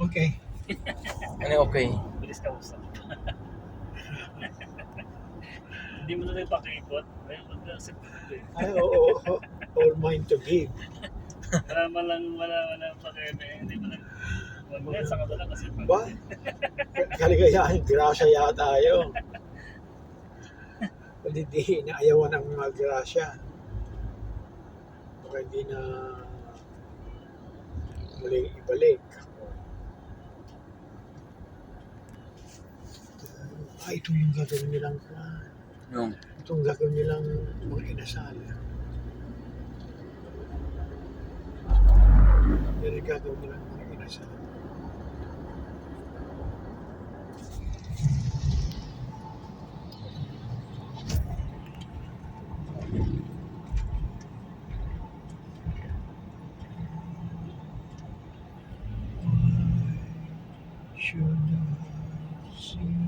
Okay. Ano okay? Bilis ka usap. Hindi mo na rin pakikot. Ayun, mag-asip ko eh. Ay, oo. All mine to give. Wala pakeme. Hindi mo lang. Wag sa kabila kasi Ba? Kaligayahan, grasya yata yun. Kundi di inaayawan ng mga grasya. Baka hindi na muling ibalik. Ito yung gagawin nilang Yung itong gagawin nilang mga inasal. Yan ang gagawin nilang mga inasal. Should I see